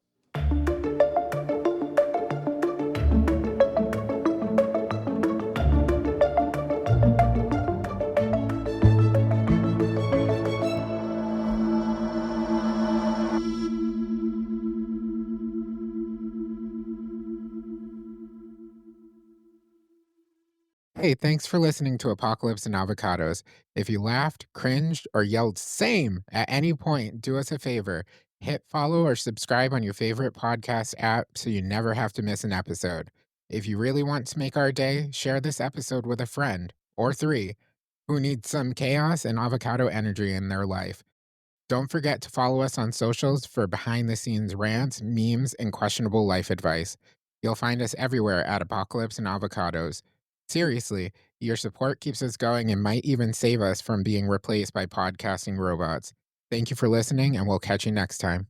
Hey, thanks for listening to Apocalypse and Avocados. If you laughed, cringed, or yelled same at any point, do us a favor. Hit follow or subscribe on your favorite podcast app so you never have to miss an episode. If you really want to make our day, share this episode with a friend or three who need some chaos and avocado energy in their life. Don't forget to follow us on socials for behind the scenes rants, memes, and questionable life advice. You'll find us everywhere at Apocalypse and Avocados. Seriously, your support keeps us going and might even save us from being replaced by podcasting robots. Thank you for listening, and we'll catch you next time.